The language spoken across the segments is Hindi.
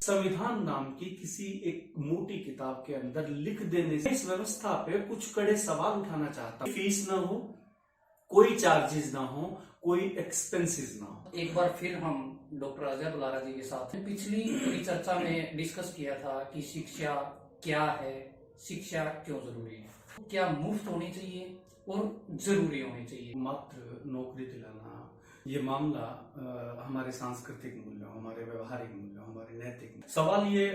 संविधान नाम की किसी एक मोटी किताब के अंदर लिख देने से इस व्यवस्था पे कुछ कड़े सवाल उठाना चाहता हूं। फीस ना हो, कोई चार्जेस ना हो, कोई एक्सपेंसेस ना हो। एक बार फिर हम डॉक्टर अजय बुलारा जी के साथ पिछली परिचर्चा में डिस्कस किया था कि शिक्षा क्या है, शिक्षा क्यों जरूरी है, क्या मुफ्त होनी चाहिए और जरूरी होनी चाहिए। मात्र नौकरी दिलाना ये मामला हमारे सांस्कृतिक मूल्यों, हमारे व्यवहारिक मूल्यों, हमारे नैतिक सवाल ये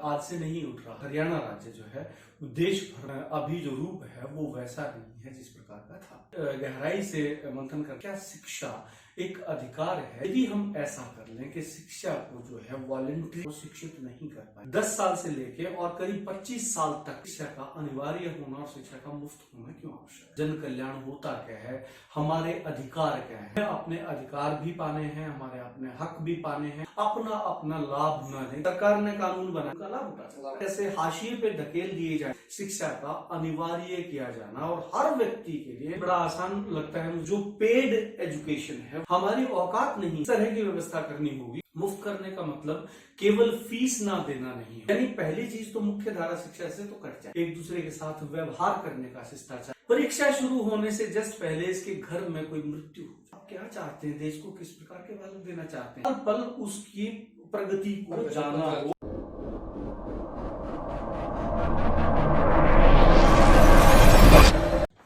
आज से नहीं उठ रहा। हरियाणा राज्य जो है देश भर में अभी जो रूप है वो वैसा नहीं है जिस प्रकार का था। गहराई से मंथन कर क्या शिक्षा एक अधिकार है। यदि हम ऐसा कर लें कि शिक्षा को जो है वॉलंटरी शिक्षित नहीं कर पाए, 10 साल से लेके और करीब 25 साल तक शिक्षा का अनिवार्य होना और शिक्षा का मुफ्त होना क्यों आवश्यक है? जन कल्याण होता क्या है, हमारे अधिकार क्या है, अपने अधिकार भी पाने हैं, हमारे अपने हक भी पाने हैं, अपना अपना लाभ न लें। सरकार ने कानून बनाया लाभ उठा, कैसे हाशिए पे धकेल दिए जाए। शिक्षा का अनिवार्य किया जाना और हर व्यक्ति के लिए बड़ा आसान लगता है। जो पेड एजुकेशन है, हमारी औकात नहीं, इस तरह की व्यवस्था करनी होगी। मुफ्त करने का मतलब केवल फीस ना देना नहीं है। यानी पहली चीज तो मुख्य धारा शिक्षा से तो कट जाए, एक दूसरे के साथ व्यवहार करने का शिष्टाचार। परीक्षा शुरू होने से जस्ट पहले इसके घर में कोई मृत्यु हो, आप क्या चाहते हैं, देश को किस प्रकार के बालक देना चाहते हैं, हर पल उसकी प्रगति को जाना हो।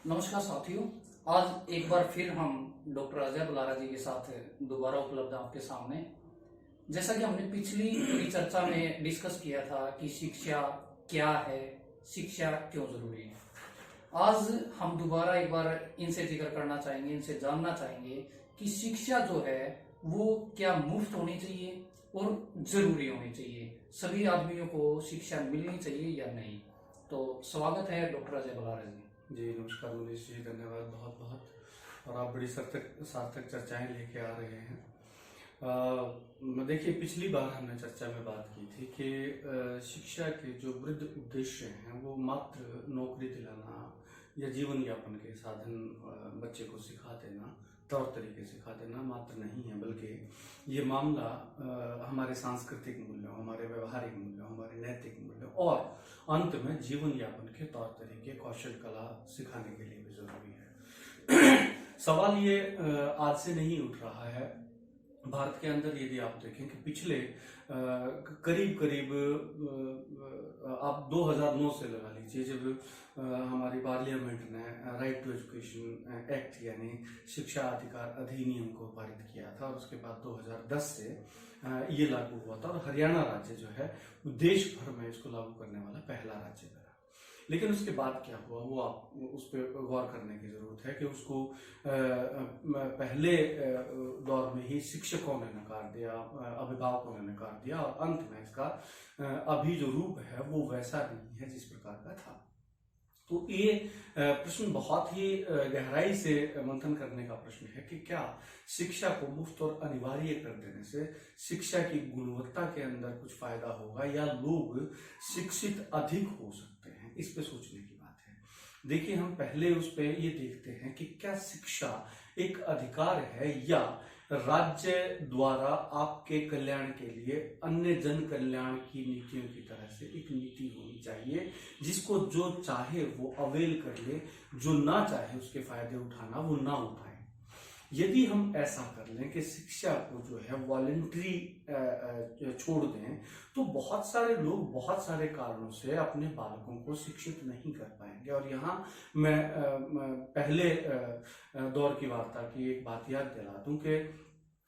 नमस्कार साथियों, आज एक बार फिर हम डॉक्टर अजय बुलारा जी के साथ दोबारा उपलब्ध आपके सामने। जैसा कि हमने पिछली परिचर्चा में डिस्कस किया था कि शिक्षा क्या है, शिक्षा क्यों जरूरी है, आज हम दोबारा एक बार इनसे जिक्र करना चाहेंगे, इनसे जानना चाहेंगे कि शिक्षा जो है वो क्या मुफ्त होनी चाहिए और जरूरी होनी चाहिए, सभी आदमियों को शिक्षा मिलनी चाहिए या नहीं। तो स्वागत है डॉक्टर अजय बुलारा जी। जी नमस्कार मनीष जी, धन्यवाद बहुत बहुत। और आप बड़ी सार्थक चर्चाएं लेके आ रहे हैं। देखिए, पिछली बार हमने चर्चा में बात की थी कि शिक्षा के जो वृद्ध उद्देश्य हैं वो मात्र नौकरी दिलाना या जीवन यापन के साधन बच्चे को सिखा देना, तौर तरीके सिखा देना मात्र नहीं है, बल्कि ये मामला हमारे सांस्कृतिक मूल्यों, हमारे व्यवहारिक मूल्यों, हमारे नैतिक मूल्यों और अंत में जीवन यापन के तौर तरीके, कौशल कला सिखाने के लिए भी जरूरी है। सवाल ये आज से नहीं उठ रहा है। भारत के अंदर यदि आप देखें कि पिछले करीब आप 2009 से लगा लीजिए, जब हमारी पार्लियामेंट ने राइट टू एजुकेशन एक्ट यानी शिक्षा अधिकार अधिनियम को पारित किया था, और उसके बाद 2010 से ये लागू हुआ था, और हरियाणा राज्य जो है देश भर में इसको लागू करने वाला पहला राज्य बना। लेकिन उसके बाद क्या हुआ वो आप उस पर गौर करने की जरूरत है कि उसको पहले दौर में ही शिक्षकों ने नकार दिया, अभिभावकों ने नकार दिया, और अंत में इसका अभी जो रूप है वो वैसा नहीं है जिस प्रकार का था। तो ये प्रश्न बहुत ही गहराई से मंथन करने का प्रश्न है कि क्या शिक्षा को मुफ्त और अनिवार्य कर देने से शिक्षा की गुणवत्ता के अंदर कुछ फायदा होगा या लोग शिक्षित अधिक हो सकते हैं। इस पे सोचने की बात है। देखिए, हम पहले उस पे ये देखते हैं कि क्या शिक्षा एक अधिकार है या राज्य द्वारा आपके कल्याण के लिए अन्य जन कल्याण की नीतियों की तरह से एक नीति होनी चाहिए, जिसको जो चाहे वो अवेल कर ले, जो ना चाहे उसके फायदे उठाना वो ना उठाए। यदि हम ऐसा कर लें कि शिक्षा को जो है वॉलंटरी छोड़ दें, तो बहुत सारे लोग बहुत सारे कारणों से अपने बालकों को शिक्षित नहीं कर पाएंगे। और यहाँ मैं पहले दौर की वार्ता की एक बात याद दिला दूं कि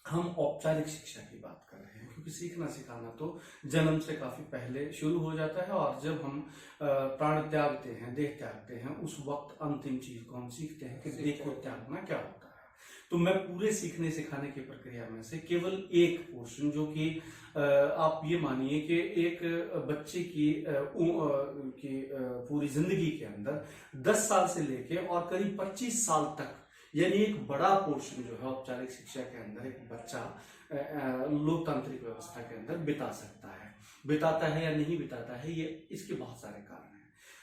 हम औपचारिक शिक्षा की बात कर रहे हैं, क्योंकि सीखना सिखाना तो जन्म से काफी पहले शुरू हो जाता है, और जब हम प्राण त्यागते हैं, देह त्यागते हैं, उस वक्त अंतिम चीज को हम सीखते हैं कि देह को त्यागना क्या होता है। तो मैं पूरे सीखने सिखाने की प्रक्रिया में से केवल एक पोर्शन, जो कि आप ये मानिए कि एक बच्चे की पूरी जिंदगी के अंदर 10 साल से लेके और करीब 25 साल तक, यानी एक बड़ा पोर्शन जो है औपचारिक शिक्षा के अंदर एक बच्चा लोकतांत्रिक व्यवस्था के अंदर बिताता है या नहीं बिताता है, ये इसके बहुत सारे कारण हैं।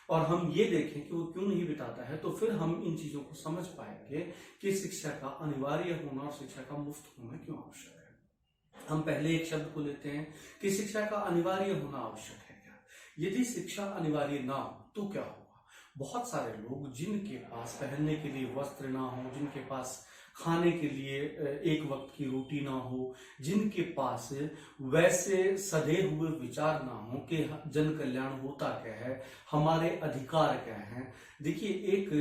और हम ये देखें कि वो क्यों नहीं बिताता है, तो फिर हम इन चीजों को समझ पाएंगे कि शिक्षा का अनिवार्य होना और शिक्षा का मुफ्त होना क्यों आवश्यक है। हम पहले एक शब्द को लेते हैं कि शिक्षा का अनिवार्य होना आवश्यक है क्या। यदि शिक्षा अनिवार्य ना हो तो क्या होगा। बहुत सारे लोग जिनके पास पहनने के लिए वस्त्र ना हो, जिनके पास खाने के लिए एक वक्त की रोटी ना हो, जिनके पास वैसे सधे हुए विचार ना हो कि जन कल्याण होता क्या है, हमारे अधिकार क्या हैं। देखिए, एक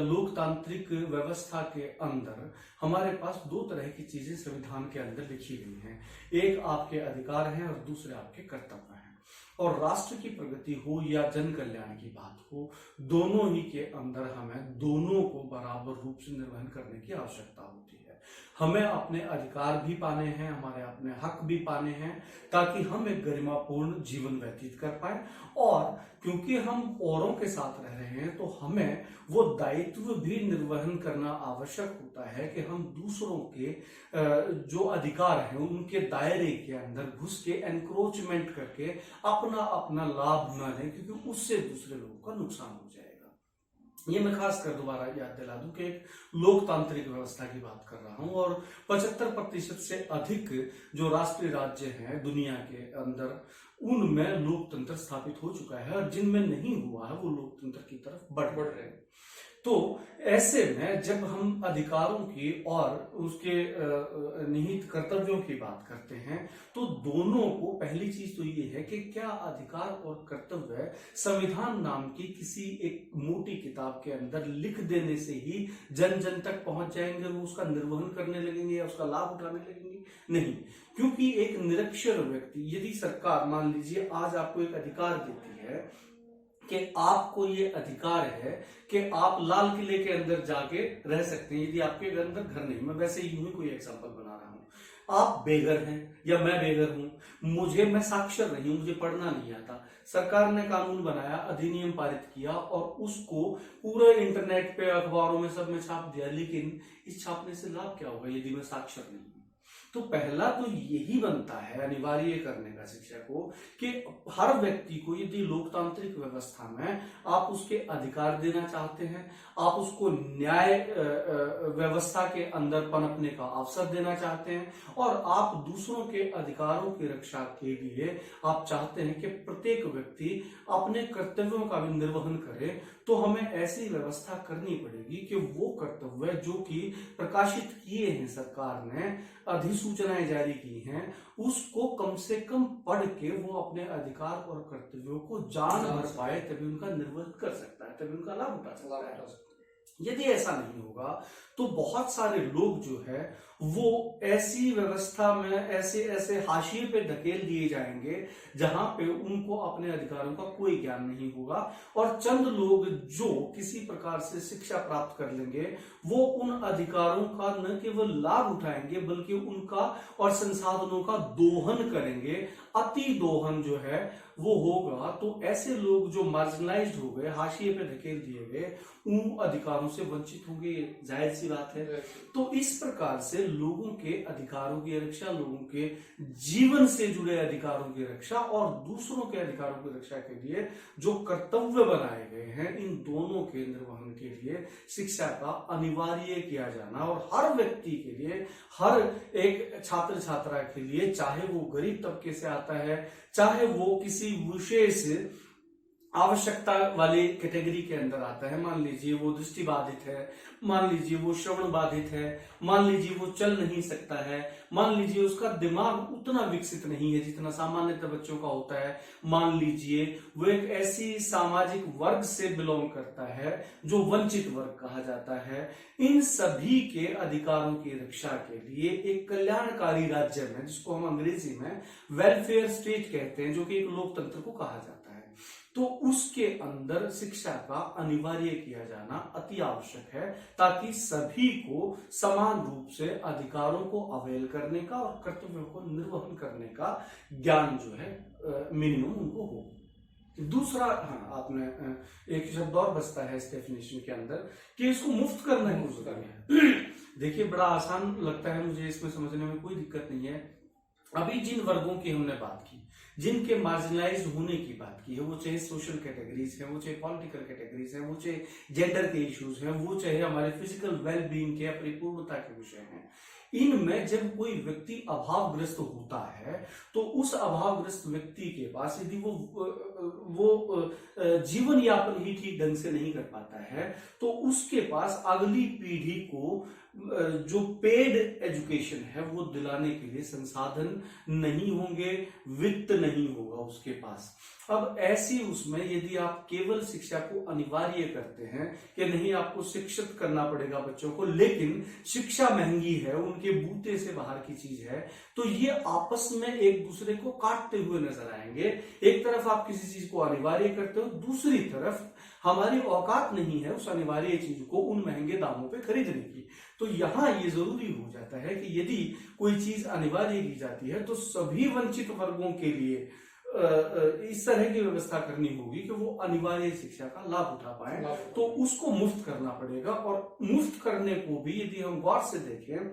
लोकतांत्रिक व्यवस्था के अंदर हमारे पास दो तरह की चीजें संविधान के अंदर लिखी गई हैं। एक आपके अधिकार हैं और दूसरे आपके कर्तव्य हैं। और राष्ट्र की प्रगति हो या जन कल्याण की बात हो, दोनों ही के अंदर हमें दोनों को बराबर रूप से निर्वहन करने की आवश्यकता होती है। हमें अपने अधिकार भी पाने हैं, हमारे अपने हक भी पाने हैं, ताकि हम एक गरिमापूर्ण जीवन व्यतीत कर पाए। और क्योंकि हम औरों के साथ रह रहे हैं तो हमें वो दायित्व भी निर्वहन करना आवश्यक होता है कि हम दूसरों के जो अधिकार हैं उनके दायरे के अंदर घुस के एनक्रोचमेंट करके अपना अपना लाभ न लें, क्योंकि उससे दूसरे लोगों का नुकसान हो जाएगा। ये मैं खास कर दोबारा याद दिला दूं कि एक लोकतांत्रिक व्यवस्था की बात कर रहा हूं और 75% से अधिक जो राष्ट्रीय राज्य हैं दुनिया के अंदर, उनमें लोकतंत्र स्थापित हो चुका है और जिनमें नहीं हुआ है वो लोकतंत्र की तरफ बढ़ रहे हैं। तो ऐसे में जब हम अधिकारों की और उसके निहित कर्तव्यों की बात करते हैं तो दोनों को, पहली चीज तो ये है कि क्या अधिकार और कर्तव्य संविधान नाम की किसी एक मोटी किताब के अंदर लिख देने से ही जन जन तक पहुंच जाएंगे, वो उसका निर्वहन करने लगेंगे या उसका लाभ उठाने लगेंगे? नहीं, क्योंकि एक निरक्षर व्यक्ति, यदि सरकार मान लीजिए आज आपको एक अधिकार देती है कि आपको ये अधिकार है कि आप लाल किले के अंदर जाके रह सकते हैं, यदि आपके अंदर घर नहीं, मैं वैसे यूं ही कोई एग्जांपल बना रहा हूं, आप बेघर हैं या मैं बेघर हूं, मैं साक्षर नहीं हूं, मुझे पढ़ना नहीं आता, सरकार ने कानून बनाया, अधिनियम पारित किया और उसको पूरे इंटरनेट पे, अखबारों में, सब में छाप दिया, लेकिन इस छापने से लाभ क्या होगा यदि मैं साक्षर नहीं हूं? तो पहला तो यही बनता है अनिवार्य करने का शिक्षा को कि हर व्यक्ति को, यदि लोकतांत्रिक व्यवस्था में आप उसके अधिकार देना चाहते हैं, आप उसको न्याय व्यवस्था के अंदर पनपने का अवसर देना चाहते हैं और आप दूसरों के अधिकारों की रक्षा के लिए आप चाहते हैं कि प्रत्येक व्यक्ति अपने कर्तव्यों का भी निर्वहन करे, तो हमें ऐसी व्यवस्था करनी पड़ेगी कि वो कर्तव्य जो कि प्रकाशित किए हैं सरकार ने, अधिसूचनाएं जारी की हैं, उसको कम से कम पढ़ के वो अपने अधिकार और कर्तव्यों को जान भर पाए, तभी उनका निर्वहन कर सकता है, तभी उनका लाभ उठा सकता है। यदि ऐसा नहीं होगा तो बहुत सारे लोग जो है वो ऐसी व्यवस्था में ऐसे ऐसे हाशिए पे धकेल दिए जाएंगे जहां पे उनको अपने अधिकारों का कोई ज्ञान नहीं होगा और चंद लोग जो किसी प्रकार से शिक्षा प्राप्त कर लेंगे वो उन अधिकारों का न केवल लाभ उठाएंगे बल्कि उनका और संसाधनों का दोहन करेंगे। अति दोहन जो है वो होगा तो ऐसे लोग जो मार्जिनलाइज्ड हो गए, हाशिए पे धकेल दिए गए, उन अधिकारों से वंचित होंगे, जाहिर सी बात है। तो इस प्रकार से लोगों के अधिकारों की रक्षा, लोगों के जीवन से जुड़े अधिकारों की रक्षा और दूसरों के अधिकारों की रक्षा के लिए जो कर्तव्य बनाए गए हैं, इन दोनों के निर्वहन के लिए शिक्षा का अनिवार्य किया जाना और हर व्यक्ति के लिए, हर एक छात्र छात्रा के लिए, चाहे वो गरीब तबके से आता है, चाहे वो किसी विशेष आवश्यकता वाली कैटेगरी के अंदर आता है, मान लीजिए वो दृष्टि बाधित है, मान लीजिए वो श्रवण बाधित है, मान लीजिए वो चल नहीं सकता है, मान लीजिए उसका दिमाग उतना विकसित नहीं है जितना सामान्यतः बच्चों का होता है, मान लीजिए वो एक ऐसी सामाजिक वर्ग से बिलोंग करता है जो वंचित वर्ग कहा जाता है। इन सभी के अधिकारों की रक्षा के लिए एक कल्याणकारी राज्य में, जिसको हम अंग्रेजी में वेलफेयर स्टेट कहते हैं, जो कि एक लोकतंत्र को कहा जाता है, तो उसके अंदर शिक्षा का अनिवार्य किया जाना अति आवश्यक है ताकि सभी को समान रूप से अधिकारों को अवेल करने का और कर्तव्यों को निर्वहन करने का ज्ञान जो है मिनिमम उनको हो। दूसरा, हाँ, आपने एक शब्द और बचता है इस डेफिनेशन के अंदर कि इसको मुफ्त करना है, मुफ्त करना है। देखिए, बड़ा आसान लगता है मुझे, इसमें समझने में कोई दिक्कत नहीं है। अभी जिन वर्गों की हमने बात की, जिनके मार्जिनलाइज्ड होने की बात की है, वो चाहे सोशल कैटेगरीज हैं, वो चाहे पॉलिटिकल कैटेगरीज हैं, वो चाहे जेंडर के इश्यूज हैं, वो चाहे हमारे फिजिकल वेल बीइंग के, परिपूर्णता के विषय हैं, इनमें जब कोई व्यक्ति अभावग्रस्त होता है तो उस अभावग्रस्त व्यक्ति के पास यदि वो जीवन यापन ही ठीक ढंग से नहीं कर पाता है तो उसके पास अगली पीढ़ी को जो पेड एजुकेशन है वो दिलाने के लिए संसाधन नहीं होंगे, वित्त नहीं होगा उसके पास। अब ऐसी उसमें यदि आप केवल शिक्षा को अनिवार्य करते हैं कि नहीं आपको शिक्षित करना पड़ेगा बच्चों को, लेकिन शिक्षा महंगी है, उनके बूते से बाहर की चीज है, तो ये आपस में एक दूसरे को काटते हुए नजर आएंगे। एक तरफ आप किसी चीज को अनिवार्य करते हो, दूसरी तरफ हमारी औकात नहीं है उस अनिवार्य चीज को उन महंगे दामों पे खरीदने की। तो यहाँ ये जरूरी हो जाता है कि यदि कोई चीज अनिवार्य की जाती है तो सभी वंचित वर्गों के लिए इस तरह की व्यवस्था करनी होगी कि वो अनिवार्य शिक्षा का लाभ उठा पाए, तो उसको मुफ्त करना पड़ेगा। और मुफ्त करने को भी यदि हम गौर से देखें,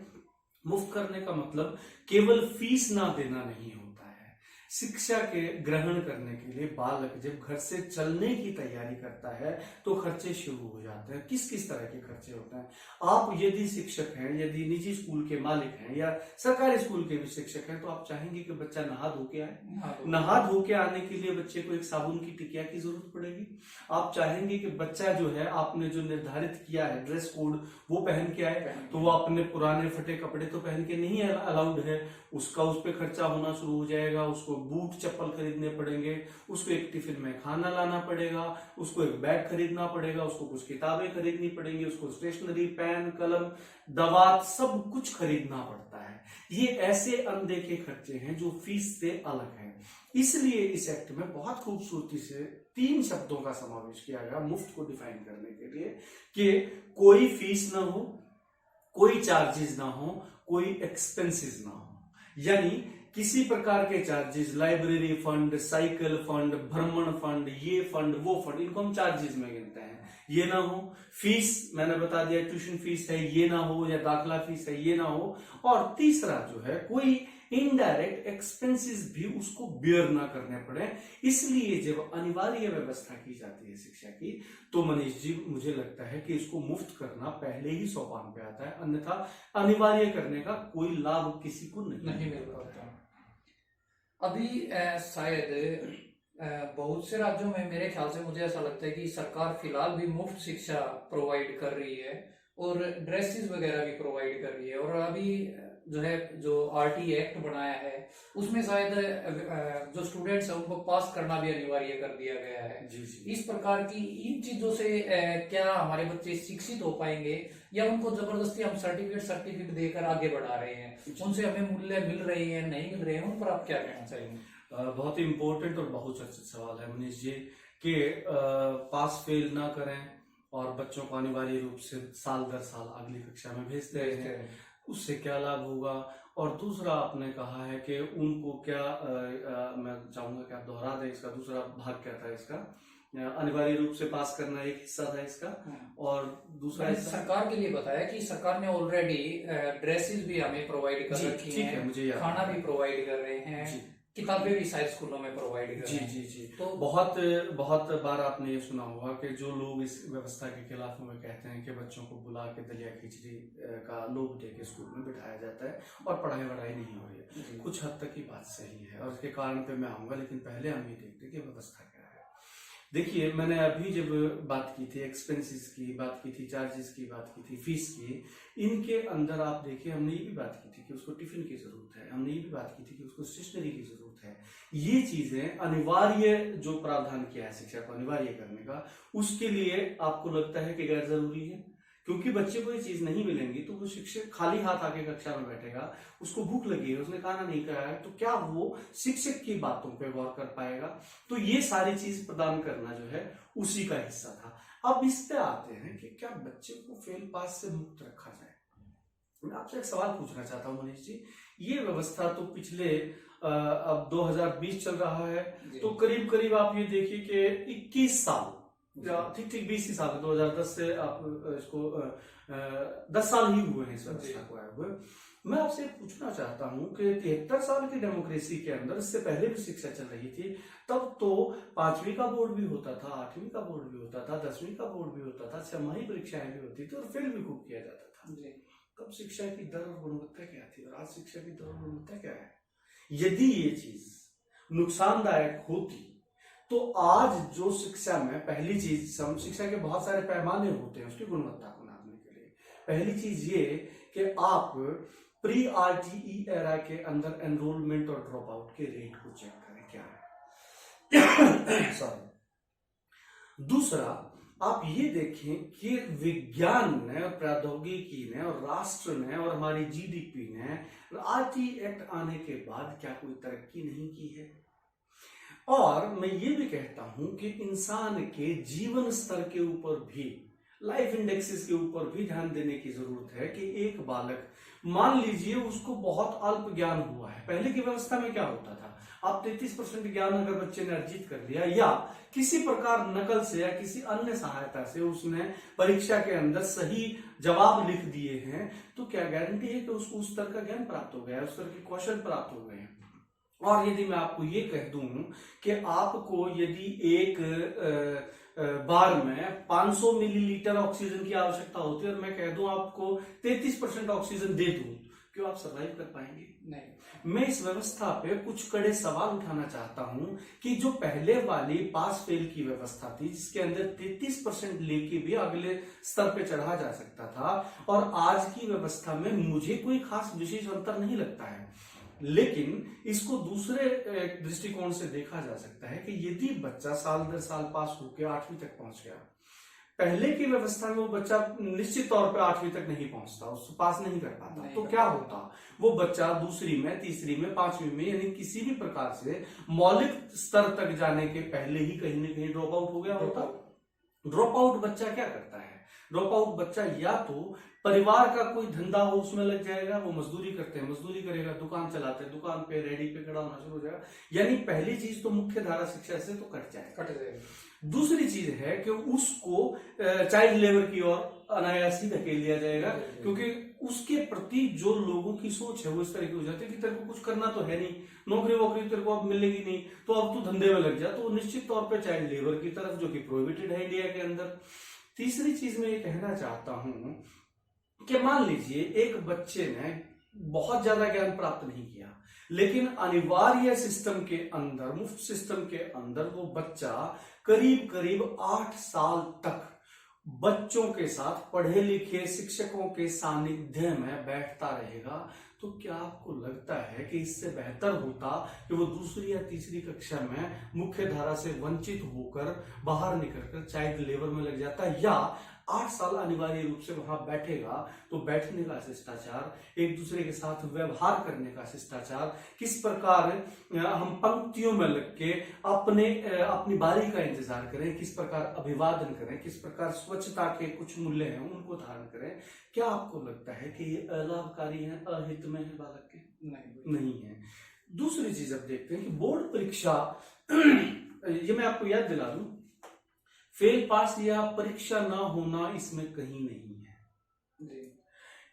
मुफ्त करने का मतलब केवल फीस ना देना नहीं होता है। शिक्षा के ग्रहण करने के लिए बालक जब घर से चलने की तैयारी करता है तो खर्चे शुरू हो जाते हैं। किस किस तरह के खर्चे होते हैं? आप यदि शिक्षक हैं, यदि निजी स्कूल के मालिक हैं या सरकारी स्कूल के भी शिक्षक हैं, तो आप चाहेंगे कि बच्चा नहा धो के आए। नहा धो के आने के लिए बच्चे को एक साबुन की टिकिया की जरूरत पड़ेगी। आप चाहेंगे कि बच्चा जो है आपने जो निर्धारित किया है ड्रेस कोड वो पहन के आए, तो वो अपने पुराने फटे कपड़े तो पहन के नहीं अलाउड है, उसका उस पर खर्चा होना शुरू हो जाएगा। उसको बूट चप्पल खरीदने पड़ेंगे, उसको एक टिफिन में खाना लाना पड़ेगा, उसको एक बैग खरीदना पड़ेगा, उसको कुछ किताबें खरीदनी पड़ेंगी, उसको स्टेशनरी, पेन, कलम, दवा सब कुछ खरीदना पड़ता है। ये ऐसे अनदेखे खर्चे हैं जो फीस से अलग हैं। इसलिए इस एक्ट में बहुत खूबसूरती से 3 शब्दों का समावेश किया गया मुफ्त को डिफाइन करने के लिए कि कोई फीस ना हो, कोई चार्जेस ना हो, कोई एक्सपेंसेस ना हो। यानी किसी प्रकार के charges, library fund, cycle fund, भ्रमण फंड, ये फंड वो फंड, इनको हम चार्जेस में गिनते हैं, ये ना हो। फीस मैंने बता दिया ट्यूशन फीस है ये ना हो, या दाखिला फीस है ये ना हो। और तीसरा जो है कोई इनडायरेक्ट एक्सपेंसेस भी उसको बेयर ना करने पड़े। इसलिए जब अनिवार्य व्यवस्था की जाती है शिक्षा की, तो मनीष जी मुझे लगता है कि इसको मुफ्त करना पहले ही सोपान पे आता है, अन्यथा अनिवार्य करने का कोई लाभ किसी को नहीं मिल पाता। अभी शायद बहुत से राज्यों में मेरे ख्याल से मुझे ऐसा लगता है कि सरकार फिलहाल भी मुफ्त शिक्षा प्रोवाइड कर रही है और ड्रेसेस वगैरह भी प्रोवाइड कर रही है। और अभी जो आरटी एक्ट बनाया है उसमें शायद जो स्टूडेंट्स हैं उनको पास करना भी अनिवार्य कर दिया गया है। जी। इस प्रकार की इन चीजों से क्या हमारे बच्चे शिक्षित हो पाएंगे, या उनको जबरदस्ती हम सर्टिफिकेट देकर आगे बढ़ा रहे हैं, उनसे हमें मूल्य मिल रहे हैं नहीं मिल रहे हैं, उन पर आप क्या कहना चाहेंगे? बहुत ही इंपॉर्टेंट और बहुत चर्चित सवाल है मनीष जी कि पास फेल ना करें और बच्चों को अनिवार्य रूप से साल दर साल अगली कक्षा में भेजते हैं, उससे क्या लाभ होगा। और दूसरा आपने कहा है कि उनको क्या मैं चाहूंगा कि आप दोहरा दें, इसका दूसरा भाग क्या था इसका? अनिवार्य रूप से पास करना एक हिस्सा था इसका, और दूसरा सरकार के लिए बताया कि सरकार ने ऑलरेडी ड्रेसेस भी हमें प्रोवाइड कर रखी हैं, मुझे खाना भी प्रोवाइड कर रहे हैं, किताबें भी शायद स्कूलों में प्रोवाइड कर रहे हैं। जी। तो बहुत बार आपने ये सुना होगा कि जो लोग इस व्यवस्था के खिलाफ में कहते हैं कि बच्चों को बुला के दलिया खिचड़ी का लोभ दे के स्कूल में बिठाया जाता है और पढ़ाई वढ़ाई नहीं हो रही है। कुछ हद तक की बात सही है और इसके कारण पे मैं आऊंगा, लेकिन पहले हम ये देखते हैं कि व्यवस्था क्या है। देखिए, मैंने अभी जब बात की थी एक्सपेंसेस की, बात की थी चार्जेस की, बात की थी फीस की, इनके अंदर आप देखिए हमने ये भी बात की थी कि उसको टिफिन की जरूरत है, हमने ये भी बात की थी कि उसको स्टेशनरी की जरूरत है। ये चीजें अनिवार्य जो प्रावधान किया है शिक्षा को अनिवार्य करने का, उसके लिए आपको लगता है कि गैर जरूरी है? क्योंकि बच्चे को ये चीज नहीं मिलेंगी तो वो शिक्षक खाली हाथ आके कक्षा में बैठेगा, उसको भूख लगी है, उसने खाना नहीं खाया है, तो क्या वो शिक्षक की बातों पे गौर कर पाएगा? तो ये सारी चीज प्रदान करना जो है उसी का हिस्सा था। अब इस पे आते हैं कि क्या बच्चे को फेल पास से मुक्त रखा जाए। मैं आपसे एक सवाल पूछना चाहता हूँ मनीष जी, ये व्यवस्था तो पिछले अब 2020 चल रहा है, तो करीब करीब आप ये देखिए कि 21 साल, ठीक 20 ही साल, 2010 से आप इसको 10 साल ही हुए हैं इस व्यवस्था को आए हुए। मैं आपसे पूछना चाहता हूं कि 73 साल की डेमोक्रेसी के अंदर, इससे पहले भी शिक्षा चल रही थी, तब तो 5वीं का बोर्ड भी होता था, 8वीं का बोर्ड भी होता था, 10वीं का बोर्ड भी होता था, 6 माही परीक्षाएं भी होती थी और फेल भी खूब किया जाता था। तब शिक्षा की दर और गुणवत्ता क्या थी और आज शिक्षा की दर और गुणवत्ता क्या है। यदि ये चीज नुकसानदायक होती तो आज जो शिक्षा में पहली चीज, शिक्षा के बहुत सारे पैमाने होते हैं उसकी गुणवत्ता को नापने के लिए। पहली चीज ये कि आप प्री आरटीई एरा के अंदर एनरोलमेंट और ड्रॉप आउट के रेट को चेक करें क्या है। सॉरी। दूसरा, आप ये देखें कि विज्ञान ने और प्रौद्योगिकी ने और राष्ट्र ने और हमारी जीडीपी ने आरटीई एक्ट आने के बाद क्या कोई तरक्की नहीं की है। और मैं ये भी कहता हूं कि इंसान के जीवन स्तर के ऊपर भी, लाइफ इंडेक्सेस के ऊपर भी ध्यान देने की जरूरत है कि एक बालक, मान लीजिए उसको बहुत अल्प ज्ञान हुआ है। पहले की व्यवस्था में क्या होता था, आप 33% ज्ञान अगर बच्चे ने अर्जित कर लिया या किसी प्रकार नकल से या किसी अन्य सहायता से उसने परीक्षा के अंदर सही जवाब लिख दिए हैं, तो क्या गारंटी है कि उसको उस स्तर का ज्ञान प्राप्त हो गया है, उस स्तर के कौशल प्राप्त हो गए हैं। और यदि मैं आपको ये कह दूं कि आपको यदि एक बार में 500 मिलीलीटर ऑक्सीजन की आवश्यकता होती है और मैं कह दूं आपको 33% ऑक्सीजन दे दूं, क्यों आप सर्वाइव कर पाएंगे? नहीं। मैं इस व्यवस्था पे कुछ कड़े सवाल उठाना चाहता हूं कि जो पहले वाली पास फेल की व्यवस्था थी जिसके अंदर 33% लेके भी अगले स्तर पे चढ़ा जा सकता था, और आज की व्यवस्था में मुझे कोई खास विशेष अंतर नहीं लगता है। लेकिन इसको दूसरे दृष्टिकोण से देखा जा सकता है कि यदि बच्चा साल दर साल पास होकर 8वीं तक पहुंच गया, पहले की व्यवस्था में वो बच्चा निश्चित तौर पे 8वीं तक नहीं पहुंचता, उसको पास नहीं कर पाता, तो क्या होता, वो बच्चा दूसरी में, तीसरी में, 5वीं में, यानी किसी भी प्रकार से मौलिक स्तर तक जाने के पहले ही कहीं ना कहीं ड्रॉप आउट हो गया होता। ड्रॉप आउट बच्चा क्या करता है, ड्रॉप आउट बच्चा या तो परिवार का कोई धंधा हो उसमें लग जाएगा, वो मजदूरी करते हैं, मजदूरी करेगा, दुकान चलाते हैं, दुकान पे रेडी पे खड़ा होना शुरू हो जाएगा। यानी पहली चीज तो मुख्य धारा शिक्षा से तो कट जाएगा। दूसरी चीज है कि उसको चाइल्ड लेबर की ओर अनायास ही धकेल दिया जाएगा, क्योंकि उसके प्रति जो लोगों की सोच है वो इस तरह की हो जाती है कि तेरे को कुछ करना तो है नहीं, नौकरी वोकरी तेरे को अब मिलेगी नहीं, तो अब तू धंधे में लग जा, तो निश्चित तौर पर चाइल्ड लेबर की तरफ, जो कि प्रोहिबिटेड है इंडिया के अंदर। तीसरी चीज मैं ये कहना चाहता हूं कि मान लीजिए एक बच्चे ने बहुत ज्यादा ज्ञान प्राप्त नहीं किया, लेकिन अनिवार्य सिस्टम के अंदर, मुफ्त सिस्टम के अंदर वो बच्चा करीब करीब 8 साल तक बच्चों के साथ, पढ़े लिखे शिक्षकों के सानिध्य में बैठता रहेगा, तो क्या आपको लगता है कि इससे बेहतर होता कि वो दूसरी या तीसरी कक्षा में मुख्य धारा से वंचित होकर बाहर निकलकर चाइल्ड लेबर में लग जाता, या 8 साल अनिवार्य रूप से वहां बैठेगा तो बैठने का शिष्टाचार, एक दूसरे के साथ व्यवहार करने का शिष्टाचार, किस प्रकार हम पंक्तियों में लग के अपनी बारी का इंतजार करें, किस प्रकार अभिवादन करें, किस प्रकार स्वच्छता के कुछ मूल्य हैं उनको धारण करें, क्या आपको लगता है कि ये अलाभकारी है, अहित में है बालक के? नहीं है। दूसरी चीज अब देखते हैं कि बोर्ड परीक्षा ये मैं आपको याद दिला दूं, फेल पास या परीक्षा ना होना इसमें कहीं नहीं है।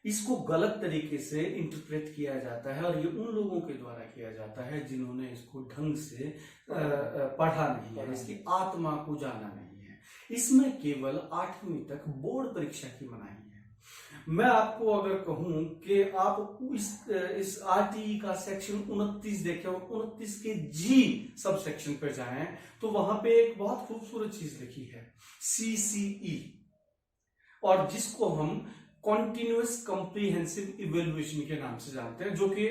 इसको गलत तरीके से इंटरप्रेट किया जाता है और ये उन लोगों के द्वारा किया जाता है जिन्होंने इसको ढंग से पढ़ा नहीं है, इसकी आत्मा को जाना नहीं है। इसमें केवल 8वीं तक बोर्ड परीक्षा की मनाही है। मैं आपको अगर कहूं कि आप इस आरटीई का सेक्शन 29 देखें और 29 के जी सब सेक्शन पे जाएं तो वहां पे एक बहुत खूबसूरत चीज लिखी है, CCE, और जिसको हम कॉन्टिन्यूअस कॉम्प्रिहेंसिव इवेल्युएशन के नाम से जानते हैं, जो कि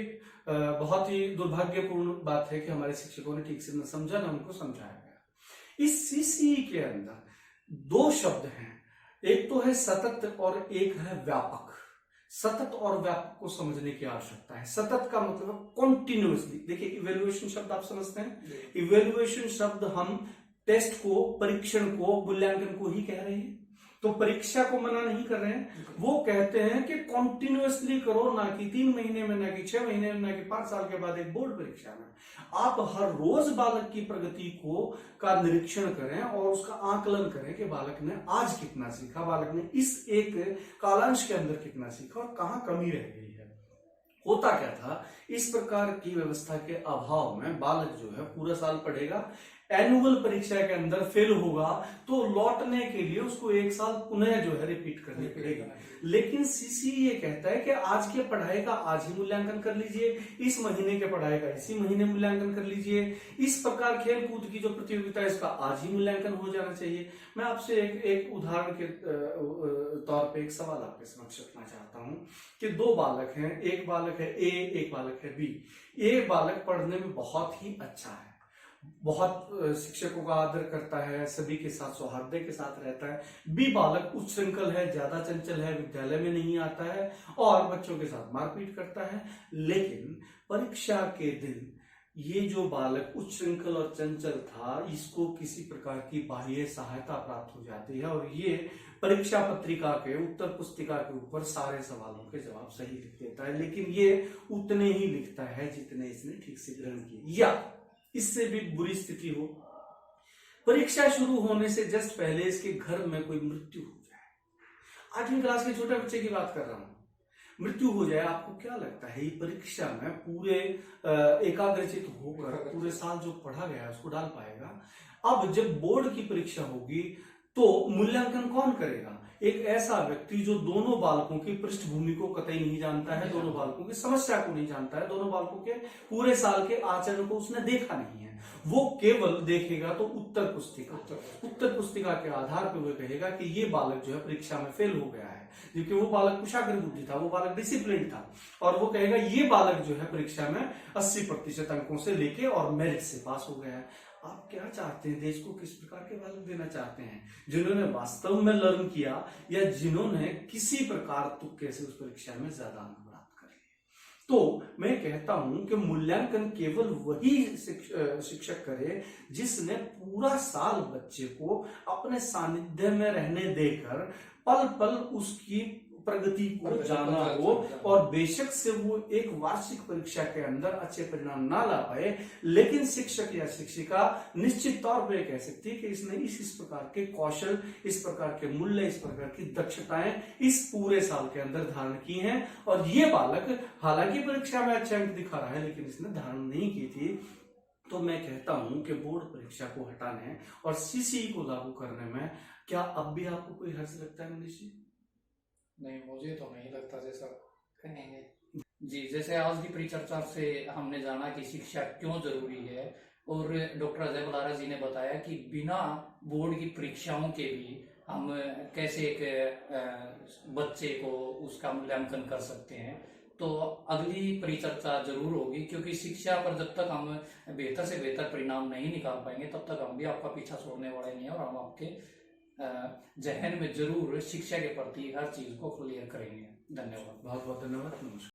बहुत ही दुर्भाग्यपूर्ण बात है कि हमारे शिक्षकों ने ठीक से न समझा, न उनको समझाया गया। इस CCE के अंदर 2 शब्द हैं, एक तो है सतत और एक है व्यापक। सतत और व्यापक को समझने की आवश्यकता है। सतत का मतलब कॉन्टिन्यूअसली। देखिए, इवेल्युएशन शब्द आप समझते हैं, इवेल्युएशन शब्द हम टेस्ट को, परीक्षण को, मूल्यांकन को ही कह रहे हैं, तो परीक्षा को मना नहीं कर रहे हैं। वो कहते हैं कि कॉन्टिन्यूअसली करो, ना कि 3 महीने में, ना कि 6 महीने में, ना कि 5 साल के बाद एक बोर्ड परीक्षा में। आप हर रोज बालक की प्रगति का निरीक्षण करें और उसका आकलन करें कि बालक ने आज कितना सीखा, बालक ने इस एक कालांश के अंदर कितना सीखा और कहां कमी रह गई है। होता क्या था, इस प्रकार की व्यवस्था के अभाव में बालक जो है पूरा साल पढ़ेगा, एनुअल परीक्षा के अंदर फेल होगा तो लौटने के लिए उसको 1 साल पुनः जो है रिपीट करनी पड़ेगी। लेकिन सीसी ये कहता है कि आज के पढ़ाई का आज ही मूल्यांकन कर लीजिए, इस महीने के पढ़ाई का इसी महीने मूल्यांकन कर लीजिए, इस प्रकार खेल कूद की जो प्रतियोगिता है इसका आज ही मूल्यांकन हो जाना चाहिए। मैं आपसे एक उदाहरण के तौर पे एक सवाल आपके समक्ष रखना चाहता हूं कि 2 बालक हैं, एक बालक है ए, एक बालक है बी। ए बालक पढ़ने में बहुत ही अच्छा है, बहुत शिक्षकों का आदर करता है, सभी के साथ सौहार्द के साथ रहता है। बी बालक उच्छृंखल है, ज्यादा चंचल है, विद्यालय में नहीं आता है और बच्चों के साथ मारपीट करता है। लेकिन परीक्षा के दिन ये जो बालक उच्छृंखल और चंचल था, इसको किसी प्रकार की बाह्य सहायता प्राप्त हो जाती है और ये परीक्षा पत्रिका के उत्तर पुस्तिका के ऊपर सारे सवालों के जवाब सही लिख देता है, लेकिन ये उतने ही लिखता है जितने इसने ठीक से ग्रहण किए। या इससे भी बुरी स्थिति हो, परीक्षा शुरू होने से जस्ट पहले इसके घर में कोई मृत्यु हो जाए। 8वीं क्लास के छोटे बच्चे की बात कर रहा हूं, मृत्यु हो जाए, आपको क्या लगता है ये परीक्षा में पूरे एकाग्रचित होकर पूरे साल जो पढ़ा गया उसको डाल पाएगा? अब जब बोर्ड की परीक्षा होगी तो मूल्यांकन कौन करेगा? एक ऐसा व्यक्ति जो दोनों बालकों की पृष्ठभूमि को कतई नहीं जानता है, दोनों बालकों की समस्या को नहीं जानता है, दोनों बालकों के पूरे साल के आचरण को उसने देखा नहीं है। वो केवल देखेगा तो उत्तर पुस्तिका के आधार पर वो कहेगा कि ये बालक जो है परीक्षा में फेल हो गया है, क्योंकि वो बालक कुशाग्र बुद्धि था, वो बालक डिसिप्लिन था, और वो कहेगा ये बालक जो है परीक्षा में 80% अंकों से लेके और मेरिट से पास हो गया है। आप क्या चाहते हैं, देश को किस प्रकार के बालक देना चाहते हैं? जिन्होंने वास्तव में लर्न किया या जिन्होंने किसी प्रकार तुक्के से उस परीक्षा में ज्यादा अंक प्राप्त कर लिए? तो मैं कहता हूं कि मूल्यांकन केवल वही शिक्षक करे जिसने पूरा साल बच्चे को अपने सानिध्य में रहने देकर पल पल उसकी प्रगति को जाना हो, और बेशक से वो एक वार्षिक परीक्षा के अंदर अच्छे परिणाम ना ला पाए, लेकिन शिक्षक या शिक्षिका निश्चित तौर पर कह सकती है कि इसने इस प्रकार के कौशल, इस प्रकार के मूल्य, इस प्रकार की दक्षताएं इस पूरे साल के अंदर धारण की हैं, और ये बालक हालांकि परीक्षा में अच्छे अंक दिखा रहा है लेकिन इसने धारण नहीं की थी। तो मैं कहता हूं कि बोर्ड परीक्षा को हटाने और सीसी को लागू करने में क्या अब भी आपको कोई हर्ष लगता है मनीष जी? नहीं, मुझे तो नहीं लगता जैसा कहेंगे जी। जैसे आज की परिचर्चा से हमने जाना कि शिक्षा क्यों जरूरी है, और डॉक्टर अजय बलारा जी ने बताया कि बिना बोर्ड की परीक्षाओं के भी हम कैसे एक बच्चे को उसका मूल्यांकन कर सकते हैं। तो अगली परिचर्चा जरूर होगी, क्योंकि शिक्षा पर जब तक हम बेहतर से बेहतर परिणाम नहीं निकाल पाएंगे तब तक हम भी आपका पीछा छोड़ने वाले नहीं है, और हम आपके जहन में जरूर शिक्षा के प्रति हर चीज को क्लियर करेंगे। धन्यवाद, बहुत बहुत धन्यवाद, नमस्कार।